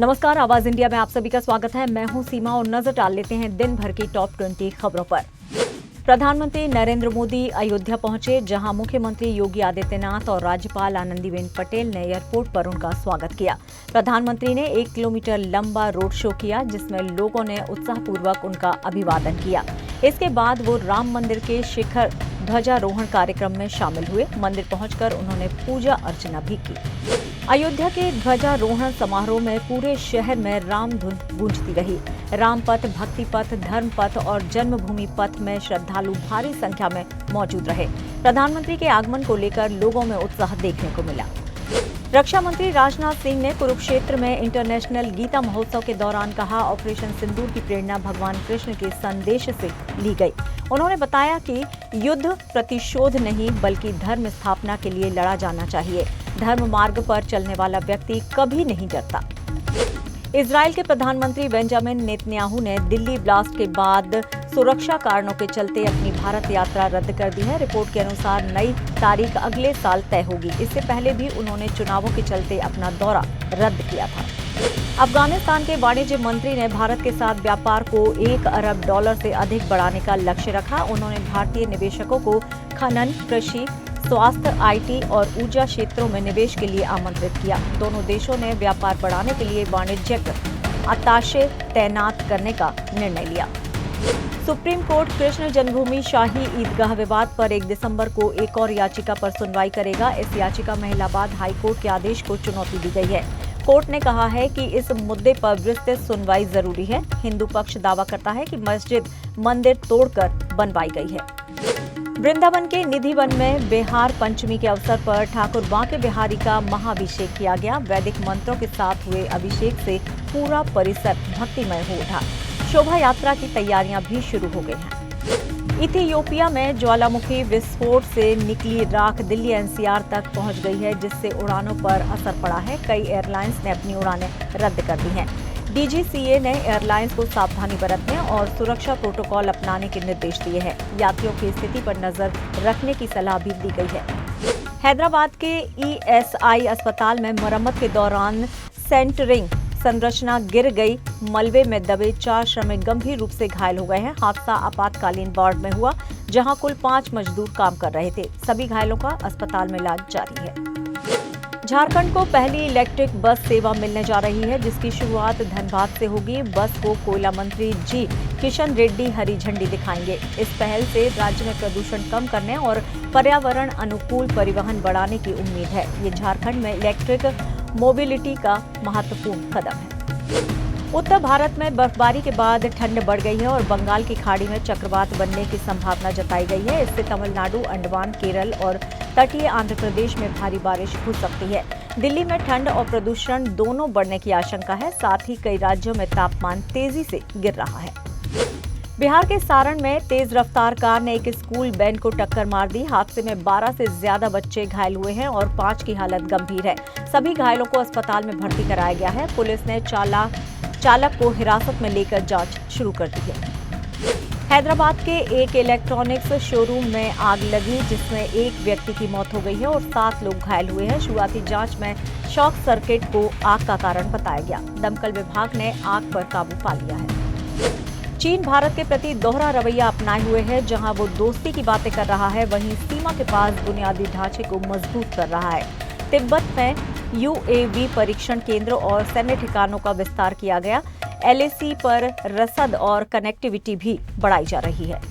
नमस्कार, आवाज इंडिया में आप सभी का स्वागत है। मैं हूं सीमा और नजर डाल लेते हैं दिन भर की टॉप 20 खबरों पर। प्रधानमंत्री नरेंद्र मोदी अयोध्या पहुंचे, जहां मुख्यमंत्री योगी आदित्यनाथ और राज्यपाल आनंदीबेन पटेल ने एयरपोर्ट पर उनका स्वागत किया। प्रधानमंत्री ने 1 किलोमीटर लंबा रोड शो किया, जिसमें लोगों ने उत्साहपूर्वक उनका अभिवादन किया। इसके बाद वो राम मंदिर के शिखर ध्वजारोहण कार्यक्रम में शामिल हुए। मंदिर पहुंचकर उन्होंने पूजा अर्चना भी की। अयोध्या के ध्वजारोहण समारोह में पूरे शहर में राम धुन गूंजती रही। राम पथ, भक्ति पथ, धर्म पथ और जन्मभूमि पथ में श्रद्धालु भारी संख्या में मौजूद रहे। प्रधानमंत्री के आगमन को लेकर लोगों में उत्साह देखने को मिला। रक्षा मंत्री राजनाथ सिंह ने कुरुक्षेत्र में इंटरनेशनल गीता महोत्सव के दौरान कहा, ऑपरेशन सिंदूर की प्रेरणा भगवान कृष्ण के संदेश से ली गई। उन्होंने बताया कि युद्ध प्रतिशोध नहीं बल्कि धर्म स्थापना के लिए लड़ा जाना चाहिए। धर्म मार्ग पर चलने वाला व्यक्ति कभी नहीं डरता। इजराइल के प्रधानमंत्री बेंजामिन नेतन्याहू ने दिल्ली ब्लास्ट के बाद सुरक्षा कारणों के चलते अपनी भारत यात्रा रद्द कर दी है। रिपोर्ट के अनुसार नई तारीख अगले साल तय होगी। इससे पहले भी उन्होंने चुनावों के चलते अपना दौरा रद्द किया था। अफगानिस्तान के वाणिज्य मंत्री ने भारत के साथ व्यापार को $1 अरब से अधिक बढ़ाने का लक्ष्य रखा। उन्होंने भारतीय निवेशकों को खनन, कृषि, स्वास्थ्य, आईटी और ऊर्जा क्षेत्रों में निवेश के लिए आमंत्रित किया। दोनों देशों ने व्यापार बढ़ाने के लिए वाणिज्यिक अताशे तैनात करने का निर्णय लिया। सुप्रीम कोर्ट कृष्ण जन्मभूमि शाही ईदगाह विवाद पर 1 दिसंबर को एक और याचिका पर सुनवाई करेगा। इस याचिका में इलाहाबाद हाई कोर्ट के आदेश को चुनौती दी गई है। कोर्ट ने कहा है कि इस मुद्दे पर विस्तृत सुनवाई जरूरी है। हिंदू पक्ष दावा करता है कि मस्जिद मंदिर तोड़कर बनवाई गई है। वृंदावन के निधि वन में बिहार पंचमी के अवसर पर ठाकुर बांके बिहारी का महाअभिषेक किया गया। वैदिक मंत्रों के साथ हुए अभिषेक से पूरा परिसर भक्तिमय हो उठा। शोभा यात्रा की तैयारियां भी शुरू हो गई हैं। इथियोपिया में ज्वालामुखी विस्फोट से निकली राख दिल्ली एनसीआर तक पहुंच गई है, जिससे उड़ानों पर असर पड़ा है। कई एयरलाइंस ने अपनी उड़ानें रद्द कर दी हैं। डीजीसीए ने एयरलाइंस को सावधानी बरतने और सुरक्षा प्रोटोकॉल अपनाने के निर्देश दिए हैं। यात्रियों की स्थिति पर नजर रखने की सलाह भी दी गई है। हैदराबाद के ईएसआई अस्पताल में मरम्मत के दौरान सेंटरिंग संरचना गिर गई। मलबे में दबे 4 श्रमिक गंभीर रूप से घायल हो गए हैं। हादसा आपातकालीन वार्ड में हुआ, जहां कुल 5 मजदूर काम कर रहे थे। सभी घायलों का अस्पताल में इलाज जारी है। झारखंड को पहली इलेक्ट्रिक बस सेवा मिलने जा रही है, जिसकी शुरुआत धनबाद से होगी। बस को कोयला मंत्री जी किशन रेड्डी हरी झंडी दिखाएंगे। इस पहल से राज्य में प्रदूषण कम करने और पर्यावरण अनुकूल परिवहन बढ़ाने की उम्मीद है। ये झारखंड में इलेक्ट्रिक मोबिलिटी का महत्वपूर्ण कदम है। उत्तर भारत में बर्फबारी के बाद ठंड बढ़ गई है और बंगाल की खाड़ी में चक्रवात बनने की संभावना जताई गई है। इससे तमिलनाडु, अंडमान, केरल और तटीय आंध्र प्रदेश में भारी बारिश हो सकती है। दिल्ली में ठंड और प्रदूषण दोनों बढ़ने की आशंका है। साथ ही कई राज्यों में तापमान तेजी से गिर रहा है। बिहार के सारण में तेज रफ्तार कार ने एक स्कूल वैन को टक्कर मार दी। हादसे में 12 से ज्यादा बच्चे घायल हुए हैं और 5 की हालत गंभीर है। सभी घायलों को अस्पताल में भर्ती कराया गया है। पुलिस ने चालक को हिरासत में लेकर जांच शुरू कर दी है। हैदराबाद के एक इलेक्ट्रॉनिक्स शोरूम में आग लगी, जिसमें एक व्यक्ति की मौत हो गई है और 7 लोग घायल हुए हैं। शुरुआती जांच में शॉर्ट सर्किट को आग का कारण बताया गया। दमकल विभाग ने आग पर काबू पा लिया है। चीन भारत के प्रति दोहरा रवैया अपनाए हुए है। जहां वो दोस्ती की बातें कर रहा है, वहीं सीमा के पास बुनियादी ढांचे को मजबूत कर रहा है। तिब्बत में यूएवी परीक्षण केंद्र और सैन्य ठिकानों का विस्तार किया गया। एलएसी पर रसद और कनेक्टिविटी भी बढ़ाई जा रही है।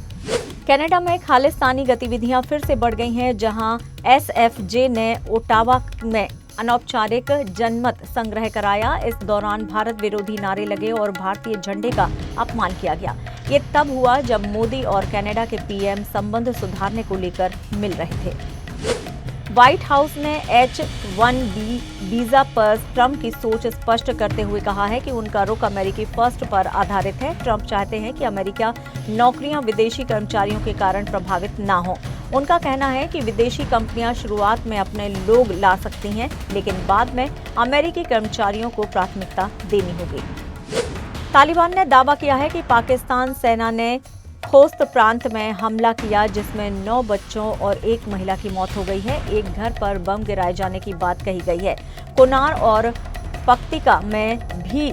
कनाडा में खालिस्तानी गतिविधियां फिर से बढ़ गई हैं, जहां एसएफजे ने ओटावा में अनौपचारिक जनमत संग्रह कराया। इस दौरान भारत विरोधी नारे लगे और भारतीय झंडे का अपमान किया गया। ये तब हुआ जब मोदी और कनाडा के पीएम संबंध सुधारने को लेकर मिल रहे थे। व्हाइट हाउस ने H-1B वीजा पर ट्रंप की सोच स्पष्ट करते हुए कहा है कि उनका रुख अमेरिकी फर्स्ट पर आधारित है। ट्रंप चाहते हैं कि अमेरिका नौकरियां विदेशी कर्मचारियों के कारण प्रभावित ना हो। उनका कहना है कि विदेशी कंपनियां शुरुआत में अपने लोग ला सकती हैं, लेकिन बाद में अमेरिकी कर्मचारियों को प्राथमिकता देनी होगी। तालिबान ने दावा किया है कि पाकिस्तान सेना ने खोस्त प्रांत में हमला किया, जिसमें 9 बच्चों और 1 महिला की मौत हो गई है। एक घर पर बम गिराए जाने की बात कही गई है। कुनार और पक्तिका में भी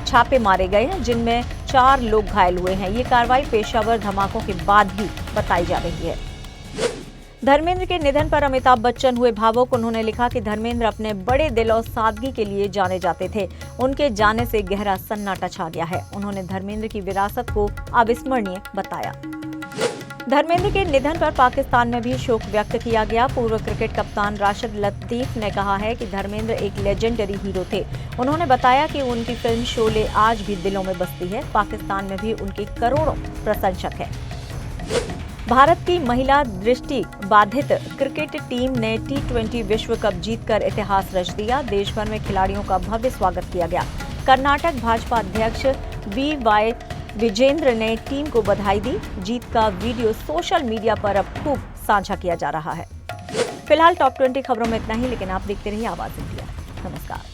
छापे मारे गए हैं, जिनमें 4 लोग घायल हुए हैं। ये कार्रवाई पेशावर धमाकों के बाद ही बताई जा रही है। धर्मेंद्र के निधन पर अमिताभ बच्चन हुए भावुक। उन्होंने लिखा कि धर्मेंद्र अपने बड़े दिल और सादगी के लिए जाने जाते थे। उनके जाने से गहरा सन्नाटा छा गया है। उन्होंने धर्मेंद्र की विरासत को अविस्मरणीय बताया। धर्मेंद्र के निधन पर पाकिस्तान में भी शोक व्यक्त किया गया। पूर्व क्रिकेट कप्तान राशिद लतीफ ने कहा है कि धर्मेंद्र एक लेजेंडरी हीरो थे। उन्होंने बताया कि उनकी फिल्म शोले आज भी दिलों में बसती है। पाकिस्तान में भी उनके करोड़ों प्रशंसक हैं। भारत की महिला दृष्टि बाधित क्रिकेट टीम ने T20 विश्व कप जीतकर इतिहास रच दिया। देश भर में खिलाड़ियों का भव्य स्वागत किया गया। कर्नाटक भाजपा अध्यक्ष VY विजेंद्र ने टीम को बधाई दी। जीत का वीडियो सोशल मीडिया पर अब खूब साझा किया जा रहा है। फिलहाल टॉप 20 खबरों में इतना ही, लेकिन आप देखते रहिए आवाज इंडिया। नमस्कार।